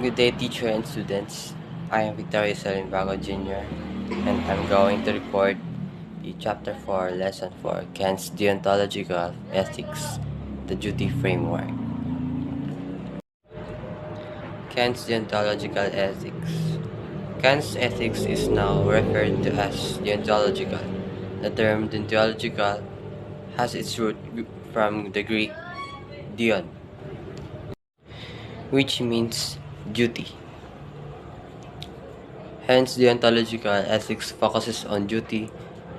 Good day, teacher and students. I am Victoria Salimbago Jr., and I'm going to report the Chapter 4, Lesson 4, Kant's Deontological Ethics, the Duty Framework. Kant's Deontological Ethics. Kant's ethics is now referred to as deontological. The term deontological has its root from the Greek deon, which means duty. Hence, deontological ethics focuses on duty,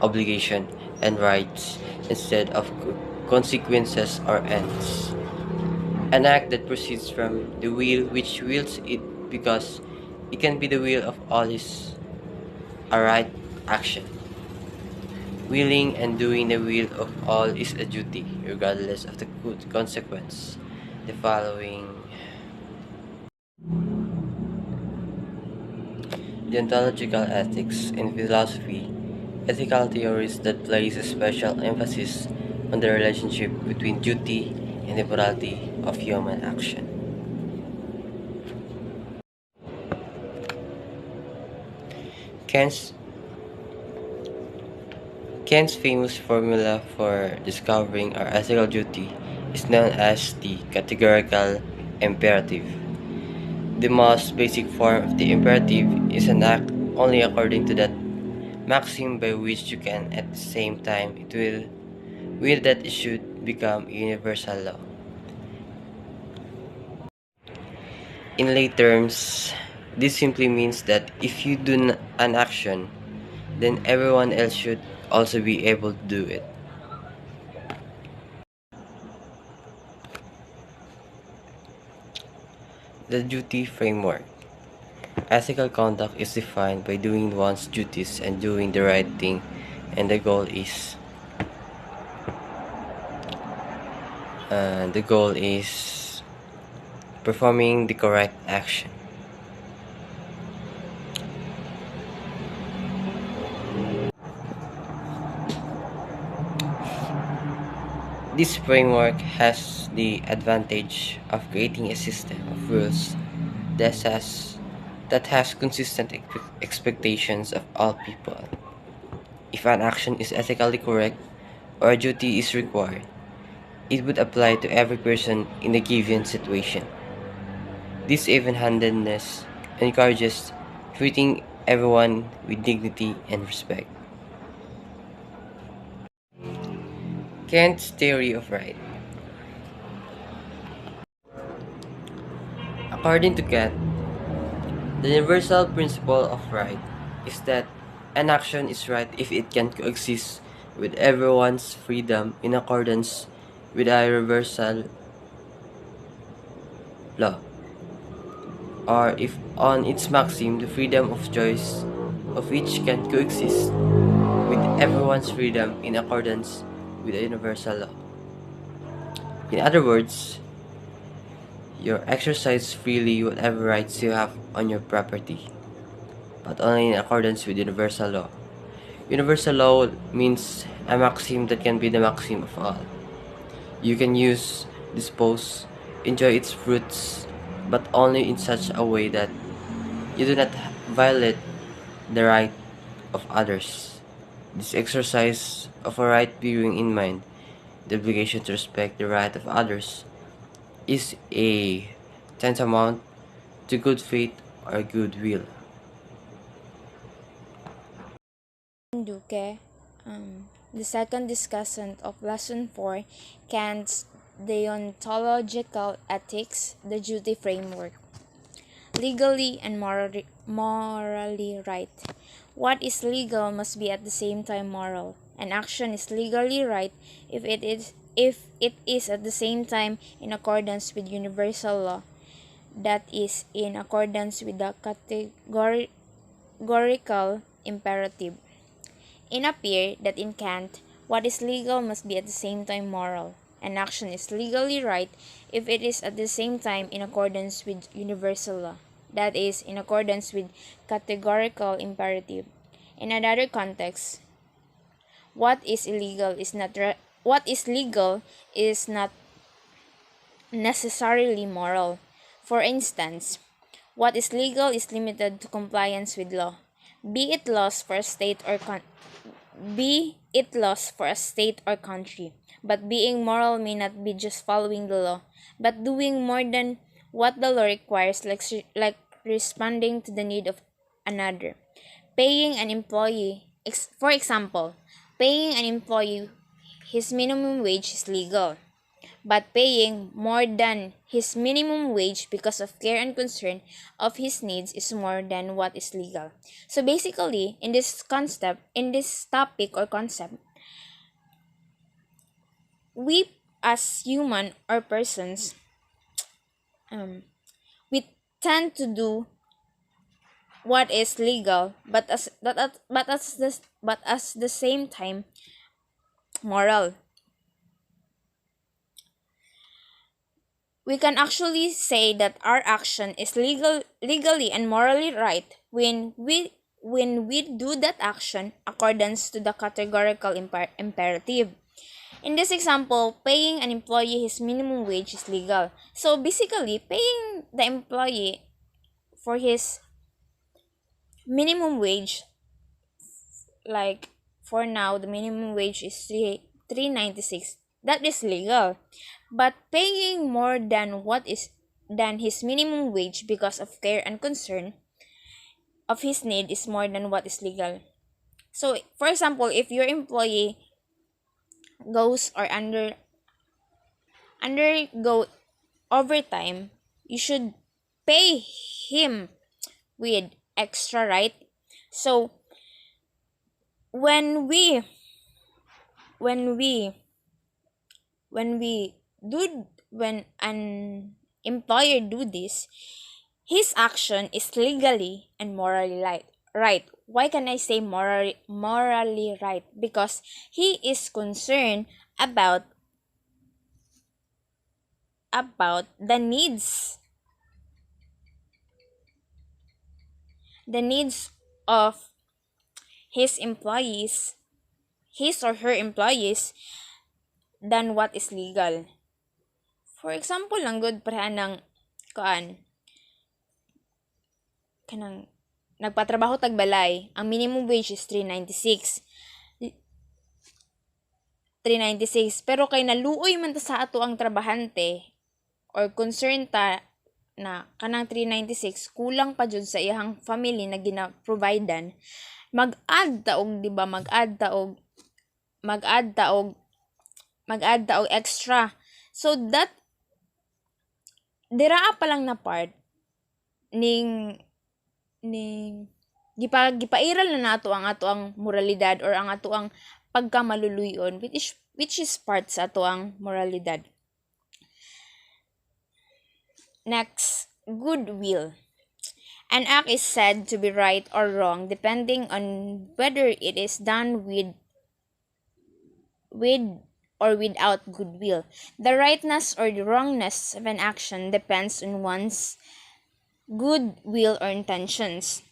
obligation, and rights instead of consequences or ends. An act that proceeds from the will which wills it because it can be the will of all is a right action. Willing and doing the will of all is a duty, regardless of the consequence. The following deontological ethics in philosophy, ethical theories that place a special emphasis on the relationship between duty and the morality of human action. Kant's, Kant's famous formula for discovering our ethical duty is known as the categorical imperative. The most basic form of the imperative is an act only according to that maxim by which you can at the same time it will that it should become universal law. In lay terms, this simply means that if you do an action, then everyone else should also be able to do it. The duty framework. Ethical conduct is defined by doing one's duties and doing the right thing, and the goal is performing the correct action. This framework has the advantage of creating a system of rules that has consistent expectations of all people. If an action is ethically correct or a duty is required, it would apply to every person in a given situation. This even-handedness encourages treating everyone with dignity and respect. Kant's theory of right. According to Kant, the universal principle of right is that an action is right if it can coexist with everyone's freedom in accordance with a universal law, or if on its maxim the freedom of choice of each can coexist with everyone's freedom in accordance with a universal law. In other words, you exercise freely whatever rights you have on your property, but only in accordance with universal law. Universal law means a maxim that can be the maxim of all. You can use, dispose, enjoy its fruits, but only in such a way that you do not violate the right of others. This exercise of a right bearing in mind the obligation to respect the right of others is a tantamount to good faith or goodwill. RENDOQUE, the second discussant of Lesson 4, Kant's Deontological Ethics, the Duty Framework. Legally and morally right. What is legal must be at the same time moral. An action is legally right if it is at the same time in accordance with universal law, that is, in accordance with the categorical imperative. It appears that in Kant, what is legal must be at the same time moral. An action is legally right if it is at the same time in accordance with universal law, that is, in accordance with categorical imperative. In another context, what is legal is not necessarily moral. For instance, What is legal is limited to compliance with law, be it laws for a state or country. But being moral may not be just following the law, but doing more than what the law requires, like responding to the need of another. Paying an employee, for example, paying an employee his minimum wage is legal, but paying more than his minimum wage because of care and concern of his needs is more than what is legal. So basically, in this topic or concept, we as human or persons, we tend to do what is legal, but as the same time moral. We can actually say that our action is legally and morally right when we do that action accordance to the categorical imperative. In this example, paying an employee his minimum wage is legal. So basically, paying the employee for his minimum wage, like for now the minimum wage is 396, that is legal. But paying more than his minimum wage because of care and concern of his need is more than what is legal. So for example, if your employee goes or undergo overtime, you should pay him with extra, right? So when we when we when we do when an employer do this, his action is legally and morally right. Why can I say morally right? Because he is concerned about the needs of his employees, his or her employees, than what is legal. For example, lang good parahan ng kanang nagpatrabaho tagbalay, ang minimum wage is 396 pero kay naluoy man ta sa ato ang trabahante or concern ta na kanang 396 kulang pa jud sa iyang family na gina-providean, mag-add ta og, di ba, mag-add ta og extra. So that diraa pa lang na part ning gipairal na nato ang ato ang moralidad or ang ato ang pagkamaluluyon, which is part sa ato ang moralidad. Next, goodwill. An act is said to be right or wrong depending on whether it is done with or without goodwill. The rightness or the wrongness of an action depends on one's goodwill or intentions.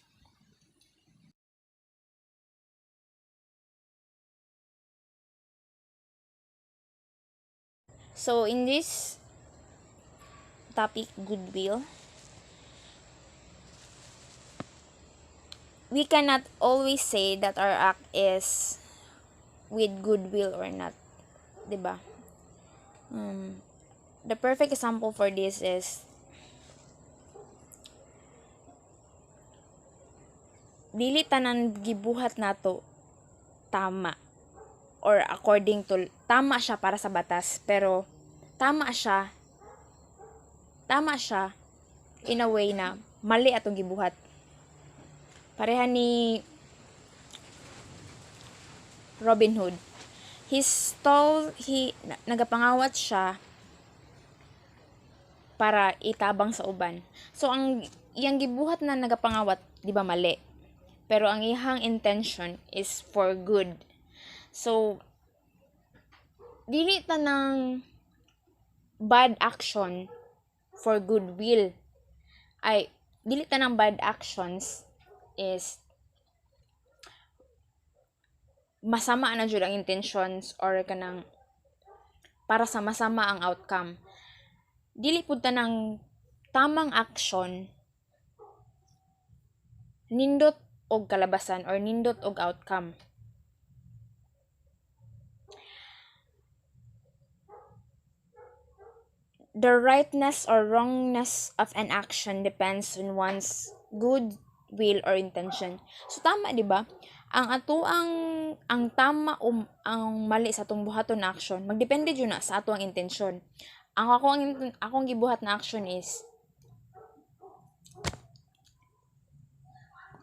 So in this topic, goodwill, we cannot always say that our act is with goodwill or not, diba? The perfect example for this is dili tanan gibuhat nato tama or according to tama siya para sa batas, pero tama siya in a way na mali atong gibuhat. Pareha ni Robin Hood. Nagapangawat siya para itabang sa uban. So ang iyang gibuhat na nagapangawat, di ba, mali. Pero ang iyang intention is for good. So dili tanang bad action for goodwill. Dili tanang bad actions is masama na jud ang intentions or kanang para sa masama ang outcome. Dili pud tanang tamang action nindot og kalabasan or nindot og outcome. The rightness or wrongness of an action depends on one's good will or intention. So tama, di ba? Ang tama ang mali sa atong buhaton na action magdepende jud na sa ato ang intensyon. Akong gibuhat na action is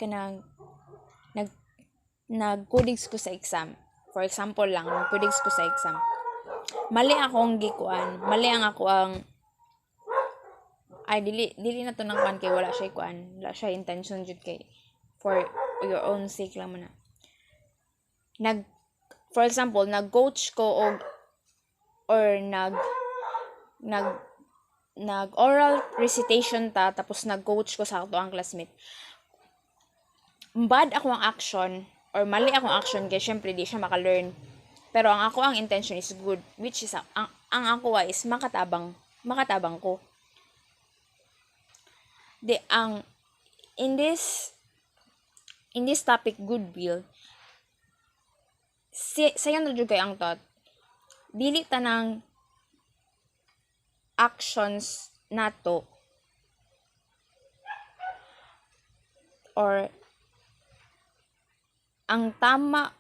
kanang nagkudigs ko sa exam. For example lang, nagkudigs ko sa exam. Mali akong gikuan. Mali ang ako ang dili na to nang kuan kay wala siya kuan. Wala siya intention jud kay for your own sake lang man na. For example, nag-coach ko or nag oral recitation ta tapos nag-coach ko sa ato ang classmate. Bad ako ang action or mali akong action kaya syempre di siya maka-learn. Pero ang ako ang intention is good, which is ang ako is makatabang ko. In this topic goodwill, sayon na jud kay ang thought. Dili tanang actions nato or ang tama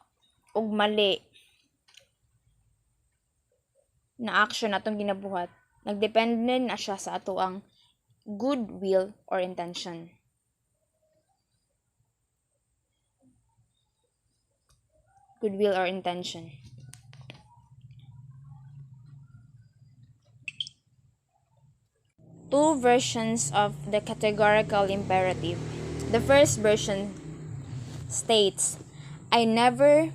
ug mali na action natong ginabuhat nagdepende na siya sa ato ang goodwill or intention. Goodwill or intention. Two versions of the categorical imperative. The first version states, I never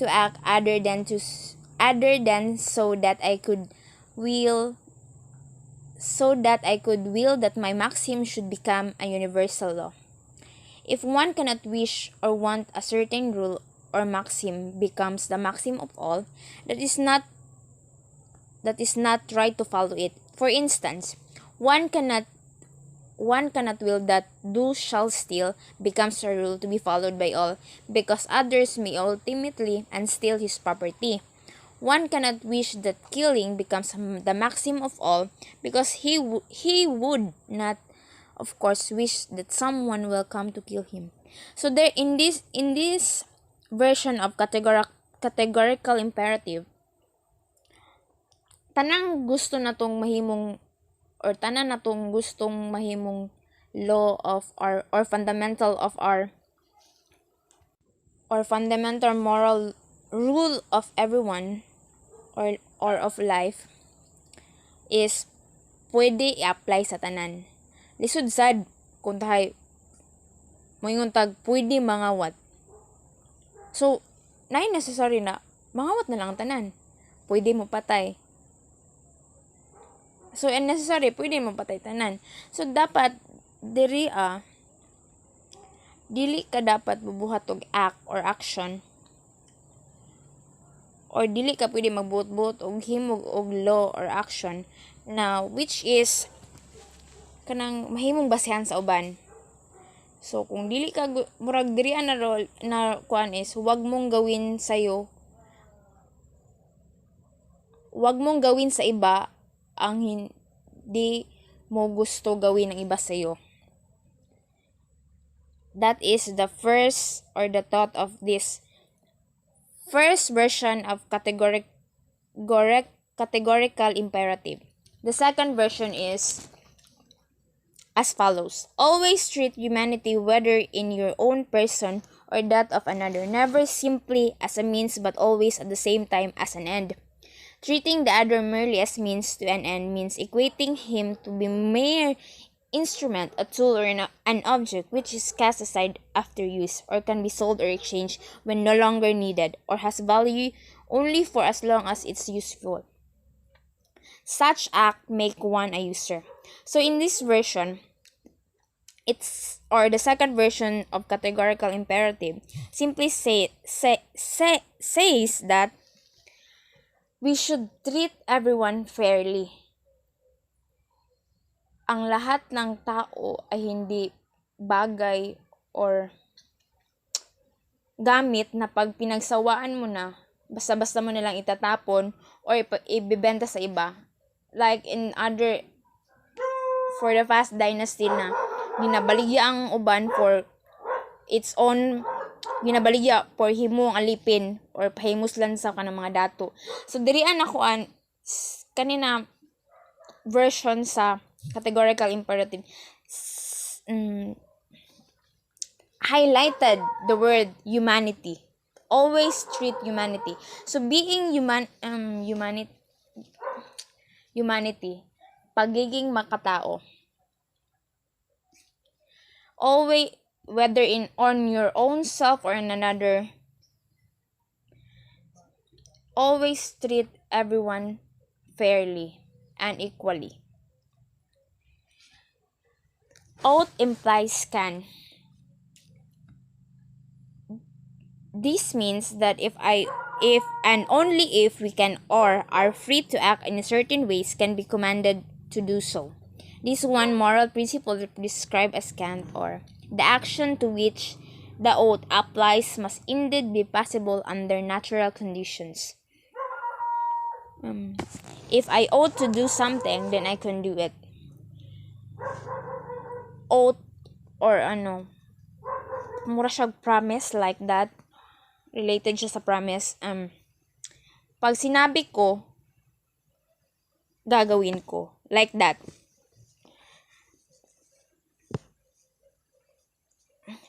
to act other than so that I could will that my maxim should become a universal law. If one cannot wish or want a certain rule or maxim becomes the maxim of all, that is not right to follow it. For instance, one cannot will that do shall steal becomes a rule to be followed by all, because others may ultimately unsteal his property. One cannot wish that killing becomes the maxim of all, because he would not, of course, wish that someone will come to kill him. So there in this version of categorical imperative, tanang gusto natong mahimong or tanan natong gustong mahimong law of our or fundamental of our or fundamental moral rule of everyone or of life is pwede i-apply sa tanan. Lisod sad kung tahay moingon tag pwede mangawat. So, nay necessary na mangawat na lang tanan. Pwede mo patay. So, unnecessary, pwede mo patay tanan. So, dapat, dili ka dapat bubuhat og act or action or dili ka pwede magbuot-buot og himog og law or action na which is kanang mahimong basehan sa uban. So, kung dili ka murag diri na kuan is wag mong gawin sa iba ang hindi mo gusto gawin ng iba sa iyo. That is the first or the thought of this first version of categorical imperative. The second version is as follows. Always treat humanity, whether in your own person or that of another, never simply as a means but always at the same time as an end. Treating the other merely as means to an end means equating him to be mere instrument, a tool, or an object which is cast aside after use, or can be sold or exchanged when no longer needed, or has value only for as long as it's useful. Such act make one a user. So in this version, the second version of categorical imperative simply says that we should treat everyone fairly. Ang lahat ng tao ay hindi bagay or gamit na pag pinagsawaan mo na, basta-basta mo na lang itatapon or ibebenta sa iba. Like in other, for the past dynasty na ginabaligya ang uban for its own, ginabaligya for himong alipin or pahimuslan sa kanang mga dato. So dirian ako kanina version sa categorical imperative highlighted the word humanity. Always treat humanity. So being humanity, pagiging makatao. Always, whether on your own self or in another, always treat everyone fairly and equally. Oath implies can. This means that if and only if we can or are free to act in certain ways can be commanded to do so. This one moral principle described as can or. The action to which the oath applies must indeed be possible under natural conditions. If I ought to do something, then I can do it. Oath or mura siya promise like that. Related siya sa promise. Pag sinabi ko, gagawin ko. Like that.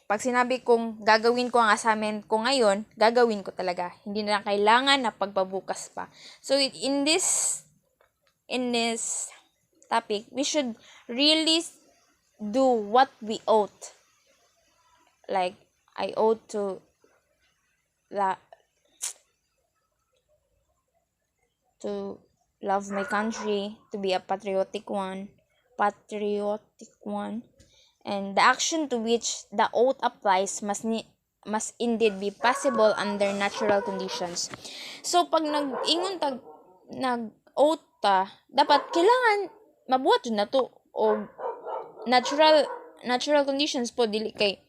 Pag sinabi kong gagawin ko ang assignment ko ngayon, gagawin ko talaga. Hindi na kailangan na pagpabukas pa. So in this topic, we should really do what we ought. Like, I ought to love my country, to be a patriotic one, and the action to which the oath applies must indeed be possible under natural conditions. So pag nag-oath ta, dapat kailangan mabuhat jud na to o natural conditions po, dili kay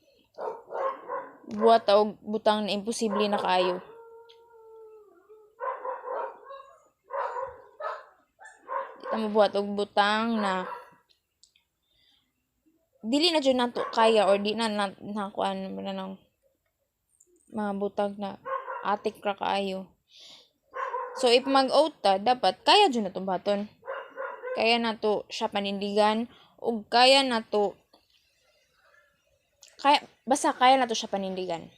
buhat og butang na imposible na kaayo. Di mabuhat og butang na dili na jud nato kaya or di na kuan nang mga butang na atik ra kaayo. So if mag-oath ta, dapat kaya jud nato baton. Kaya nato siya panindigan ug kaya nato siya panindigan.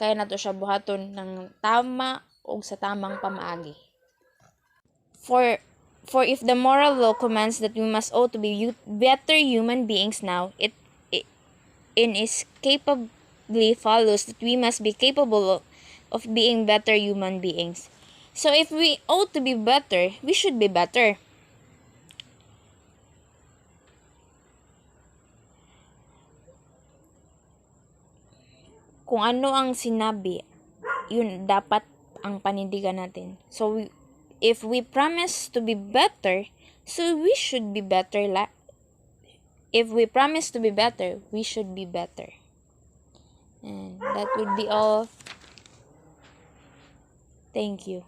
Kaya nato siya buhaton ng tama ug sa tamang pamaagi. For if the moral law commands that we must ought to be better human beings now, it inescapably follows that we must be capable of being better human beings. So if we ought to be better, we should be better. Kung ano ang sinabi, yun dapat ang panindigan natin. So if we promise to be better, so we should be better. If we promise to be better, we should be better. And that would be all. Thank you.